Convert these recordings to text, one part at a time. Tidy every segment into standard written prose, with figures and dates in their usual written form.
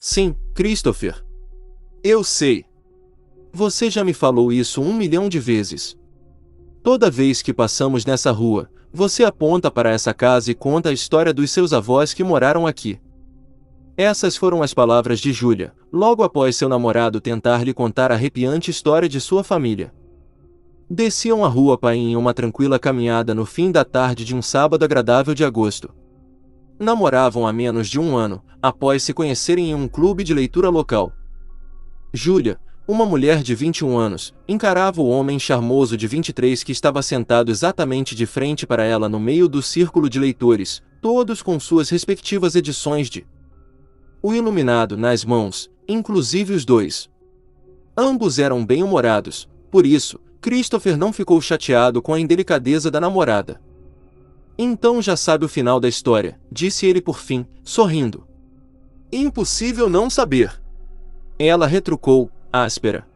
Sim, Christopher. Eu sei. Você já me falou isso 1 milhão de vezes. Toda vez que passamos nessa rua, você aponta para essa casa e conta a história dos seus avós que moraram aqui. Essas foram as palavras de Julia, logo após seu namorado tentar lhe contar a arrepiante história de sua família. Desciam a rua Paim em uma tranquila caminhada no fim da tarde de um sábado agradável de agosto. Namoravam há menos de 1 ano, após se conhecerem em um clube de leitura local. Julia, uma mulher de 21 anos, encarava o homem charmoso de 23 que estava sentado exatamente de frente para ela no meio do círculo de leitores, todos com suas respectivas edições de O Iluminado nas mãos, inclusive os dois. Ambos eram bem-humorados, por isso, Christopher não ficou chateado com a indelicadeza da namorada. Então já sabe o final da história, disse ele por fim, sorrindo. Impossível não saber. Ela retrucou, áspera.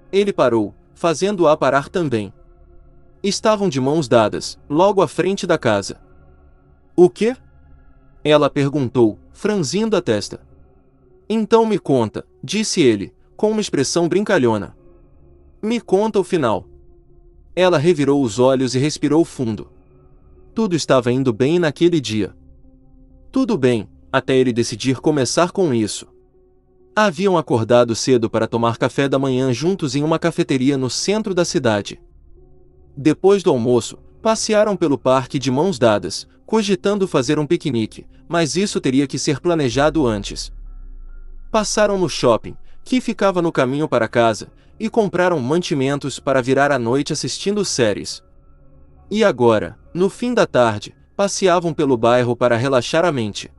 Ele parou, fazendo-a parar também. Estavam de mãos dadas, logo à frente da casa. O quê? Ela perguntou, franzindo a testa. Então me conta, disse ele, com uma expressão brincalhona. Me conta o final. Ela revirou os olhos e respirou fundo. Tudo estava indo bem naquele dia. Tudo bem, até ele decidir começar com isso. Haviam acordado cedo para tomar café da manhã juntos em uma cafeteria no centro da cidade. Depois do almoço, passearam pelo parque de mãos dadas, cogitando fazer um piquenique, mas isso teria que ser planejado antes. Passaram no shopping, que ficava no caminho para casa, e compraram mantimentos para virar a noite assistindo séries. E agora, no fim da tarde, passeavam pelo bairro para relaxar a mente.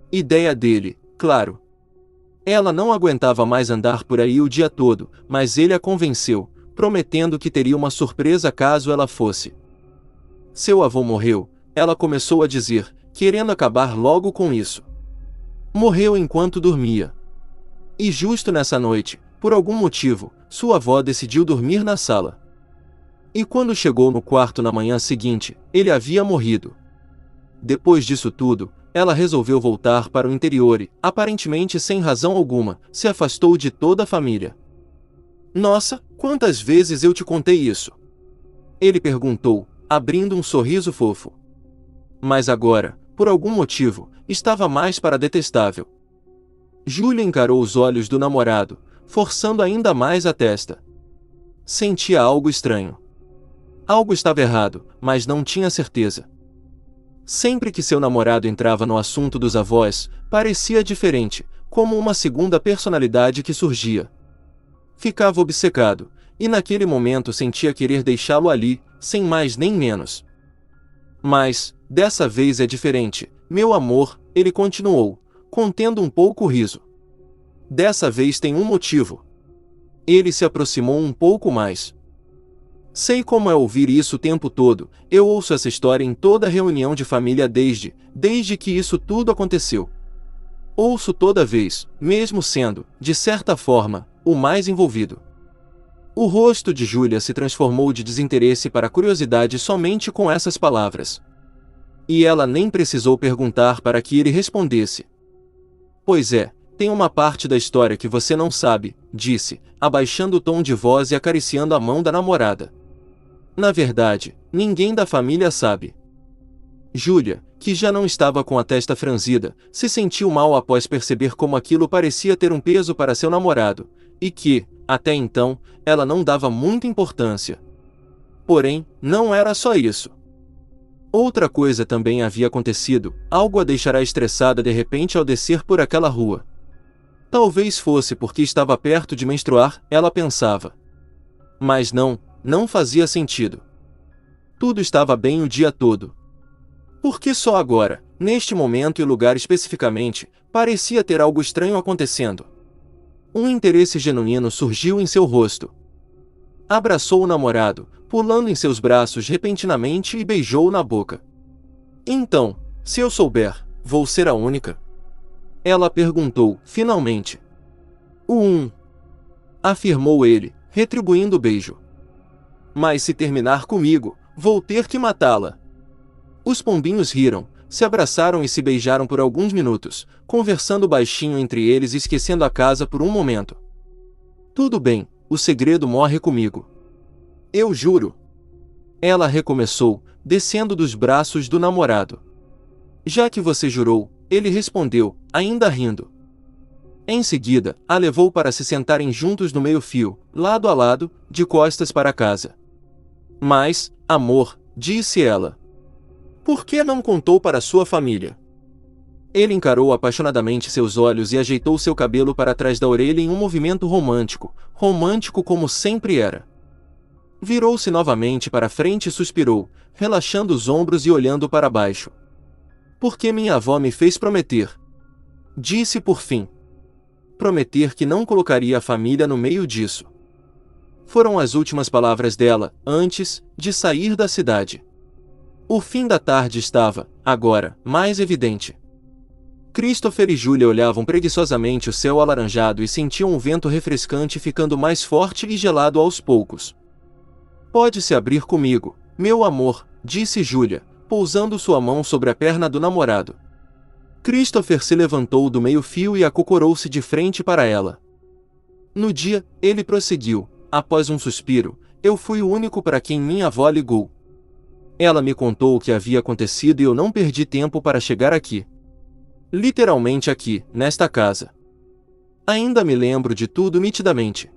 Ideia dele, claro. Ela não aguentava mais andar por aí o dia todo, mas ele a convenceu, prometendo que teria uma surpresa caso ela fosse. Seu avô morreu, ela começou a dizer, querendo acabar logo com isso. Morreu enquanto dormia. E justo nessa noite, por algum motivo, sua avó decidiu dormir na sala. E quando chegou no quarto na manhã seguinte, ele havia morrido. Depois disso tudo, ela resolveu voltar para o interior e, aparentemente sem razão alguma, se afastou de toda a família. Nossa, quantas vezes eu te contei isso? Ele perguntou, abrindo um sorriso fofo. Mas agora, por algum motivo, estava mais para detestável. Julia encarou os olhos do namorado, forçando ainda mais a testa. Sentia algo estranho. Algo estava errado, mas não tinha certeza. Sempre que seu namorado entrava no assunto dos avós, parecia diferente, como uma segunda personalidade que surgia. Ficava obcecado, e naquele momento sentia querer deixá-lo ali, sem mais nem menos. Mas, dessa vez é diferente, meu amor, ele continuou, contendo um pouco o riso. Dessa vez tem um motivo. Ele se aproximou um pouco mais. Sei como é ouvir isso o tempo todo, eu ouço essa história em toda reunião de família desde que isso tudo aconteceu. Ouço toda vez, mesmo sendo, de certa forma, o mais envolvido. O rosto de Julia se transformou de desinteresse para curiosidade somente com essas palavras. E ela nem precisou perguntar para que ele respondesse. Pois é, tem uma parte da história que você não sabe, disse, abaixando o tom de voz e acariciando a mão da namorada. Na verdade, ninguém da família sabe. Julia, que já não estava com a testa franzida, se sentiu mal após perceber como aquilo parecia ter um peso para seu namorado, e que, até então, ela não dava muita importância. Porém, não era só isso. Outra coisa também havia acontecido, algo a deixará estressada de repente ao descer por aquela rua. Talvez fosse porque estava perto de menstruar, ela pensava. Mas não fazia sentido. Tudo estava bem o dia todo. Por que só agora, neste momento e lugar especificamente, parecia ter algo estranho acontecendo? Um interesse genuíno surgiu em seu rosto. Abraçou o namorado, pulando em seus braços repentinamente e beijou-o na boca. Então, se eu souber, vou ser a única? Ela perguntou, finalmente. Afirmou ele, retribuindo o beijo. Mas se terminar comigo, vou ter que matá-la. Os pombinhos riram, Se abraçaram e se beijaram por alguns minutos, conversando baixinho entre eles e esquecendo a casa por um momento. Tudo bem, o segredo morre comigo. Eu juro. Ela recomeçou, descendo dos braços do namorado. Já que você jurou, ele respondeu, ainda rindo. Em seguida, a levou para se sentarem juntos no meio-fio, lado a lado, de costas para a casa. Mas, amor, disse ela. Por que não contou para sua família? Ele encarou apaixonadamente seus olhos e ajeitou seu cabelo para trás da orelha em um movimento romântico, romântico como sempre era. Virou-se novamente para frente e suspirou, relaxando os ombros e olhando para baixo. Porque minha avó me fez prometer. Disse por fim. Prometer que não colocaria a família no meio disso. Foram as últimas palavras dela, antes de sair da cidade. O fim da tarde estava, agora, mais evidente. Christopher e Julia olhavam preguiçosamente o céu alaranjado e sentiam o vento refrescante ficando mais forte e gelado aos poucos. Pode se abrir comigo, meu amor, disse Julia, pousando sua mão sobre a perna do namorado. Christopher se levantou do meio-fio e acocorou-se de frente para ela. No dia, ele prosseguiu, após um suspiro, eu fui o único para quem minha avó ligou. Ela me contou o que havia acontecido e eu não perdi tempo para chegar aqui. Literalmente aqui, nesta casa. Ainda me lembro de tudo nitidamente.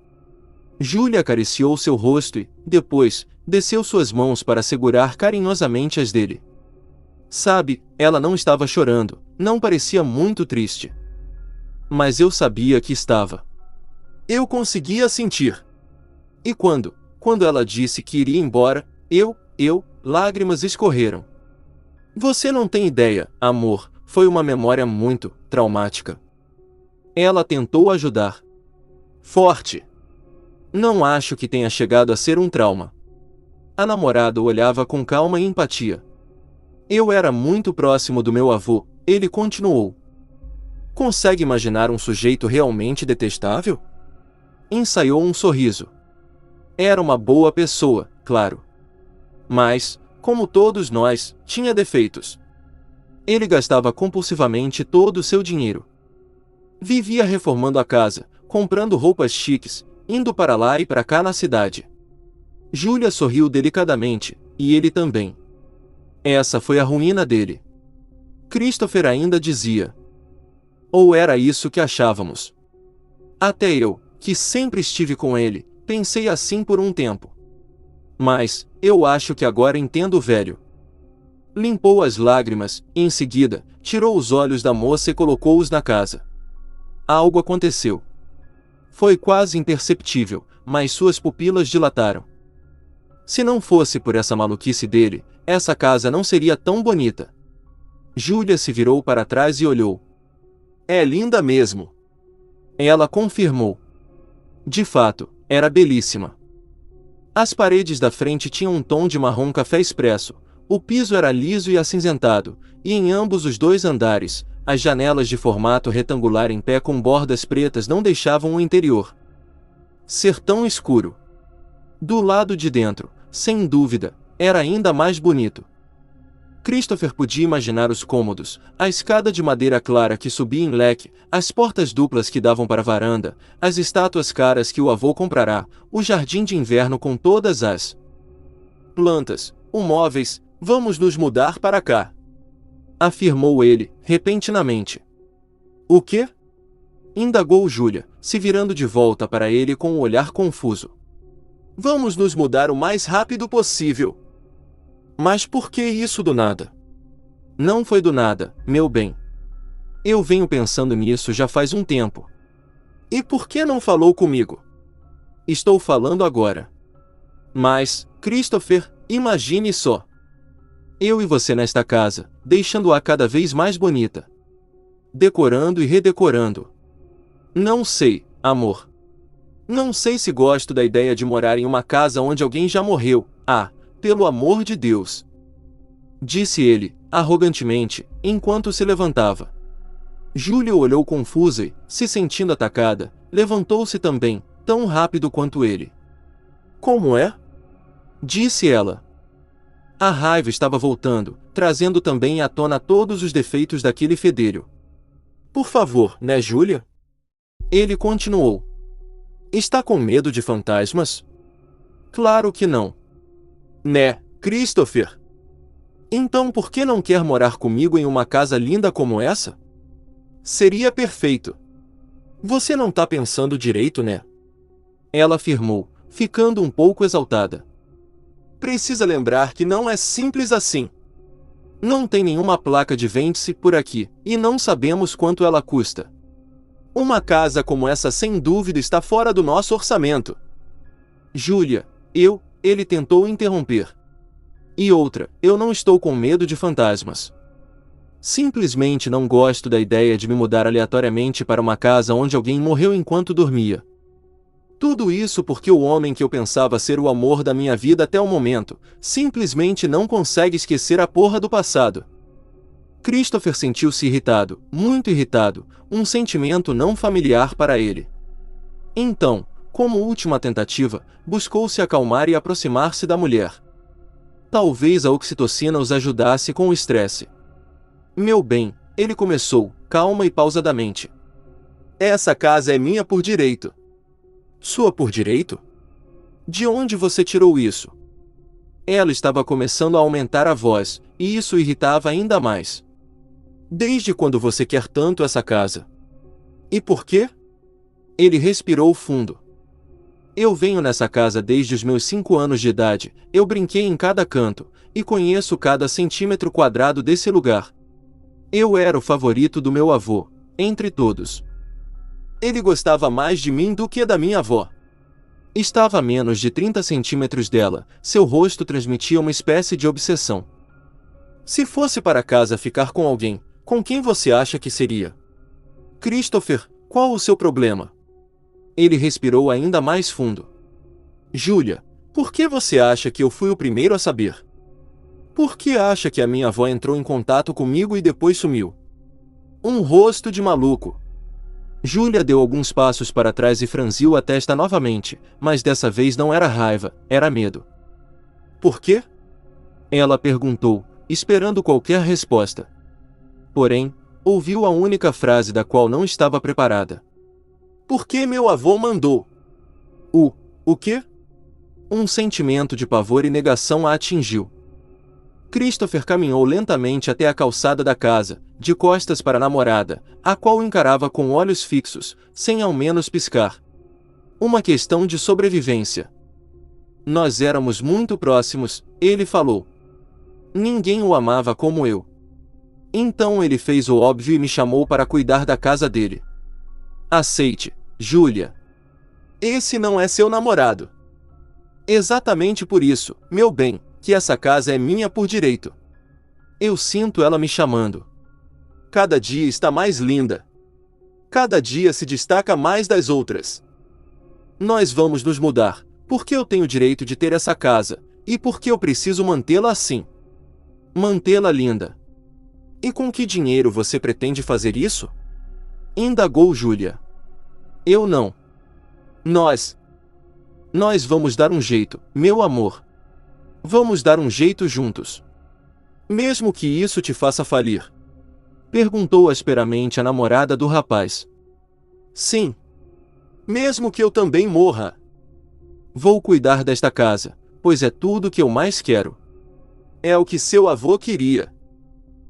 Julia acariciou seu rosto e, depois, desceu suas mãos para segurar carinhosamente as dele. Sabe, ela não estava chorando, não parecia muito triste. Mas eu sabia que estava. Eu conseguia sentir. E quando ela disse que iria embora, lágrimas escorreram. Você não tem ideia, amor, foi uma memória muito traumática. Ela tentou ajudar. Forte. Não acho que tenha chegado a ser um trauma. A namorada o olhava com calma e empatia. Eu era muito próximo do meu avô, ele continuou. Consegue imaginar um sujeito realmente detestável? Ensaiou um sorriso. Era uma boa pessoa, claro. Mas, como todos nós, tinha defeitos. Ele gastava compulsivamente todo o seu dinheiro. Vivia reformando a casa, comprando roupas chiques, indo para lá e para cá na cidade. Julia sorriu delicadamente, e ele também. Essa foi a ruína dele. Christopher ainda dizia. Ou era isso que achávamos. Até eu, que sempre estive com ele, pensei assim por um tempo. Mas, eu acho que agora entendo o velho. Limpou as lágrimas, e em seguida, tirou os olhos da moça e colocou-os na casa. Algo aconteceu. Foi quase imperceptível, mas suas pupilas dilataram. Se não fosse por essa maluquice dele, essa casa não seria tão bonita. Julia se virou para trás e olhou. É linda mesmo. Ela confirmou. De fato, era belíssima. As paredes da frente tinham um tom de marrom café expresso, o piso era liso e acinzentado, e em ambos os dois andares, as janelas de formato retangular em pé com bordas pretas não deixavam o interior ser tão escuro. Do lado de dentro, sem dúvida, era ainda mais bonito. Christopher podia imaginar os cômodos, a escada de madeira clara que subia em leque, as portas duplas que davam para a varanda, as estátuas caras que o avô comprará, o jardim de inverno com todas as plantas, os móveis. Vamos nos mudar para cá, afirmou ele, repentinamente. O quê? Indagou Julia, se virando de volta para ele com um olhar confuso. Vamos nos mudar o mais rápido possível. Mas por que isso do nada? Não foi do nada, meu bem. Eu venho pensando nisso já faz um tempo. E por que não falou comigo? Estou falando agora. Mas, Christopher, imagine só. Eu e você nesta casa, deixando-a cada vez mais bonita. Decorando e redecorando. Não sei, amor. Não sei se gosto da ideia de morar em uma casa onde alguém já morreu. Ah, pelo amor de Deus. Disse ele, arrogantemente, enquanto se levantava. Julia olhou confusa e, se sentindo atacada, levantou-se também, tão rápido quanto ele. Como é? Disse ela. A raiva estava voltando, trazendo também à tona todos os defeitos daquele fedelho. Por favor, né, Júlia? Ele continuou. Está com medo de fantasmas? Claro que não. Né, Christopher? Então por que não quer morar comigo em uma casa linda como essa? Seria perfeito. Você não tá pensando direito, né? Ela afirmou, ficando um pouco exaltada. Precisa lembrar que não é simples assim. Não tem nenhuma placa de vende-se por aqui, e não sabemos quanto ela custa. Uma casa como essa sem dúvida está fora do nosso orçamento. Júlia, ele tentou interromper. E outra, eu não estou com medo de fantasmas. Simplesmente não gosto da ideia de me mudar aleatoriamente para uma casa onde alguém morreu enquanto dormia. Tudo isso porque o homem que eu pensava ser o amor da minha vida até o momento, simplesmente não consegue esquecer a porra do passado. Christopher sentiu-se irritado, muito irritado, um sentimento não familiar para ele. Então, como última tentativa, buscou se acalmar e aproximar-se da mulher. Talvez a oxitocina os ajudasse com o estresse. Meu bem, ele começou, calma e pausadamente. Essa casa é minha por direito. Sua por direito? De onde você tirou isso? Ela estava começando a aumentar a voz, e isso irritava ainda mais. Desde quando você quer tanto essa casa? E por quê? Ele respirou fundo. Eu venho nessa casa desde os meus 5 anos de idade, eu brinquei em cada canto, e conheço cada centímetro quadrado desse lugar. Eu era o favorito do meu avô, entre todos. Ele gostava mais de mim do que da minha avó. Estava a menos de 30 centímetros dela, seu rosto transmitia uma espécie de obsessão. Se fosse para casa ficar com alguém, com quem você acha que seria? Christopher, qual o seu problema? Ele respirou ainda mais fundo. Júlia, por que você acha que eu fui o primeiro a saber? Por que acha que a minha avó entrou em contato comigo e depois sumiu? Um rosto de maluco. Júlia deu alguns passos para trás e franziu a testa novamente, mas dessa vez não era raiva, era medo. Por quê? Ela perguntou, esperando qualquer resposta. Porém, ouviu a única frase da qual não estava preparada. Porque meu avô mandou. O quê? Um sentimento de pavor e negação a atingiu. Christopher caminhou lentamente até a calçada da casa, de costas para a namorada, a qual encarava com olhos fixos, sem ao menos piscar. Uma questão de sobrevivência. Nós éramos muito próximos, ele falou. Ninguém o amava como eu. Então ele fez o óbvio e me chamou para cuidar da casa dele. Aceite, Júlia. Esse não é seu namorado. Exatamente por isso, meu bem, que essa casa é minha por direito. Eu sinto ela me chamando. Cada dia está mais linda. Cada dia se destaca mais das outras. Nós vamos nos mudar, porque eu tenho o direito de ter essa casa, e porque eu preciso mantê-la assim. Mantê-la linda. E com que dinheiro você pretende fazer isso? Indagou Júlia. Eu não. Nós vamos dar um jeito, meu amor. Vamos dar um jeito juntos. Mesmo que isso te faça falir? Perguntou asperamente a namorada do rapaz. Sim. Mesmo que eu também morra. Vou cuidar desta casa, pois é tudo que eu mais quero. É o que seu avô queria.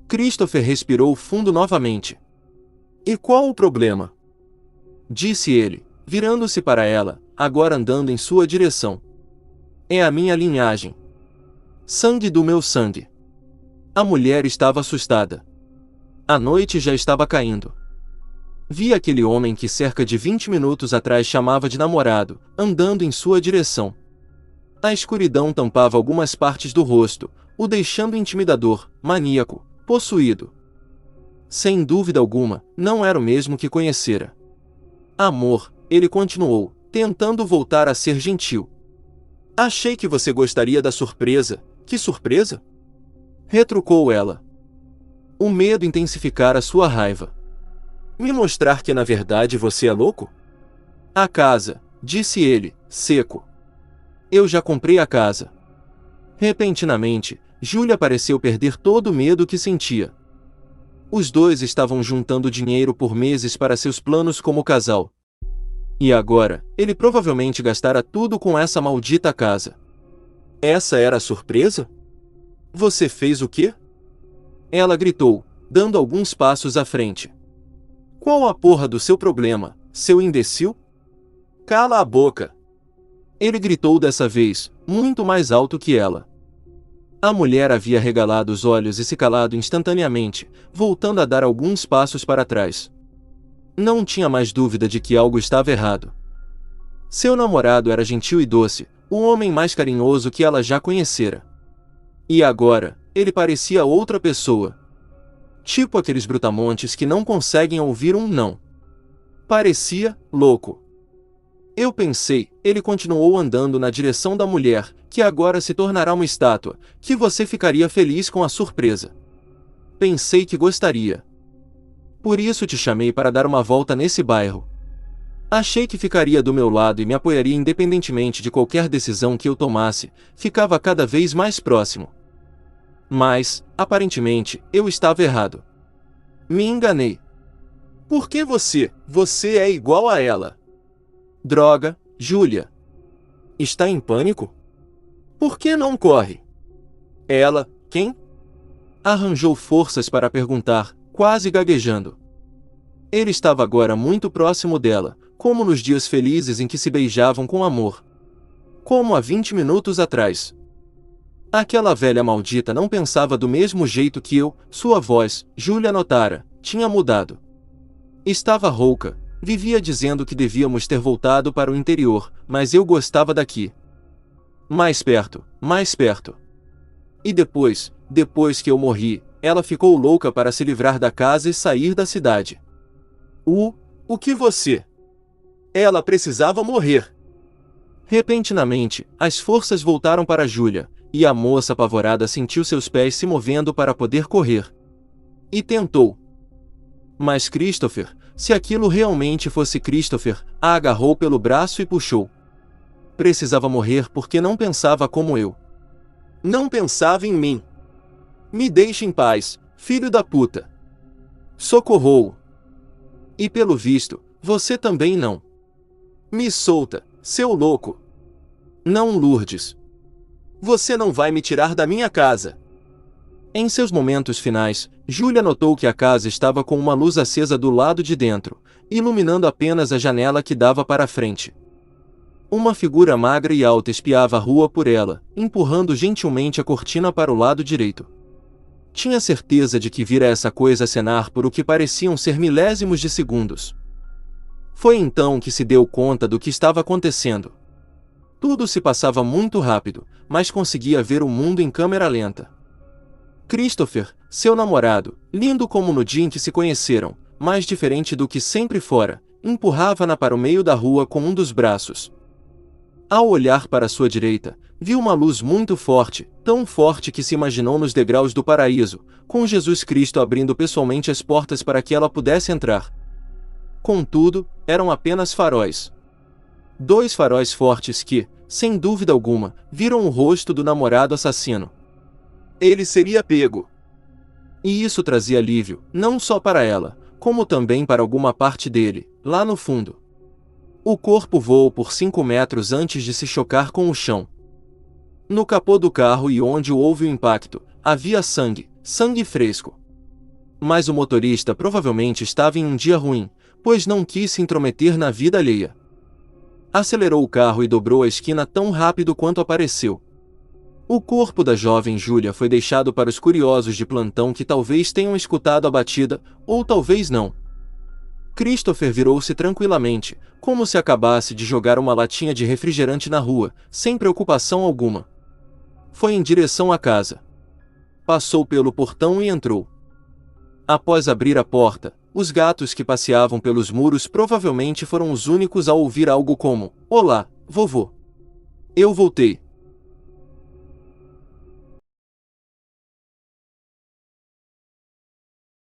Christopher respirou fundo novamente. E qual o problema? Disse ele, virando-se para ela, agora andando em sua direção. É a minha linhagem. Sangue do meu sangue. A mulher estava assustada. A noite já estava caindo. Vi aquele homem que cerca de 20 minutos atrás chamava de namorado, andando em sua direção. A escuridão tampava algumas partes do rosto, o deixando intimidador, maníaco, possuído. Sem dúvida alguma, não era o mesmo que conhecera. Amor, ele continuou, tentando voltar a ser gentil. Achei que você gostaria da surpresa. Que surpresa? Retrucou ela. O medo intensificara sua raiva. Me mostrar que na verdade você é louco? A casa, disse ele, seco. Eu já comprei a casa. Repentinamente, Júlia pareceu perder todo o medo que sentia. Os dois estavam juntando dinheiro por meses para seus planos como casal. E agora, ele provavelmente gastara tudo com essa maldita casa. Essa era a surpresa? Você fez o quê? Ela gritou, dando alguns passos à frente. Qual a porra do seu problema, seu imbecil? Cala a boca! Ele gritou dessa vez, muito mais alto que ela. A mulher havia regalado os olhos e se calado instantaneamente, voltando a dar alguns passos para trás. Não tinha mais dúvida de que algo estava errado. Seu namorado era gentil e doce, o homem mais carinhoso que ela já conhecera. E agora, ele parecia outra pessoa. Tipo aqueles brutamontes que não conseguem ouvir um não. Parecia louco. Eu pensei, ele continuou andando na direção da mulher, que agora se tornará uma estátua, que você ficaria feliz com a surpresa. Pensei que gostaria. Por isso te chamei para dar uma volta nesse bairro. Achei que ficaria do meu lado e me apoiaria independentemente de qualquer decisão que eu tomasse, ficava cada vez mais próximo. Mas, aparentemente, eu estava errado. Me enganei. Por que você é igual a ela? Droga, Júlia. Está em pânico? Por que não corre? Ela, quem? Arranjou forças para perguntar, quase gaguejando. Ele estava agora muito próximo dela, como nos dias felizes em que se beijavam com amor. Como há 20 minutos atrás. Aquela velha maldita não pensava do mesmo jeito que eu, sua voz, Júlia notara, tinha mudado. Estava rouca, vivia dizendo que devíamos ter voltado para o interior, mas eu gostava daqui. Mais perto, mais perto. E depois que eu morri, ela ficou louca para se livrar da casa e sair da cidade. O que você? Ela precisava morrer. Repentinamente, as forças voltaram para Júlia, e a moça apavorada sentiu seus pés se movendo para poder correr. E tentou. Mas Christopher, se aquilo realmente fosse Christopher, a agarrou pelo braço e puxou. Precisava morrer porque não pensava como eu. Não pensava em mim. Me deixe em paz, filho da puta. Socorrou. E pelo visto, você também não. Me solta, seu louco. Não, Lourdes. Você não vai me tirar da minha casa. Em seus momentos finais, Júlia notou que a casa estava com uma luz acesa do lado de dentro, iluminando apenas a janela que dava para a frente. Uma figura magra e alta espiava a rua por ela, empurrando gentilmente a cortina para o lado direito. Tinha certeza de que vira essa coisa acenar por o que pareciam ser milésimos de segundos. Foi então que se deu conta do que estava acontecendo. Tudo se passava muito rápido, mas conseguia ver o mundo em câmera lenta. Christopher, seu namorado, lindo como no dia em que se conheceram, mais diferente do que sempre fora, empurrava-na para o meio da rua com um dos braços. Ao olhar para sua direita, viu uma luz muito forte, tão forte que se imaginou nos degraus do paraíso, com Jesus Cristo abrindo pessoalmente as portas para que ela pudesse entrar. Contudo, eram apenas faróis. 2 faróis fortes que, sem dúvida alguma, viram o rosto do namorado assassino. Ele seria pego. E isso trazia alívio, não só para ela, como também para alguma parte dele, lá no fundo. O corpo voou por 5 metros antes de se chocar com o chão. No capô do carro e onde houve o impacto, havia sangue, sangue fresco. Mas o motorista provavelmente estava em um dia ruim, pois não quis se intrometer na vida alheia. Acelerou o carro e dobrou a esquina tão rápido quanto apareceu. O corpo da jovem Júlia foi deixado para os curiosos de plantão que talvez tenham escutado a batida, ou talvez não. Christopher virou-se tranquilamente, como se acabasse de jogar uma latinha de refrigerante na rua, sem preocupação alguma. Foi em direção à casa. Passou pelo portão e entrou. Após abrir a porta, os gatos que passeavam pelos muros provavelmente foram os únicos a ouvir algo como: "Olá, vovô. Eu voltei."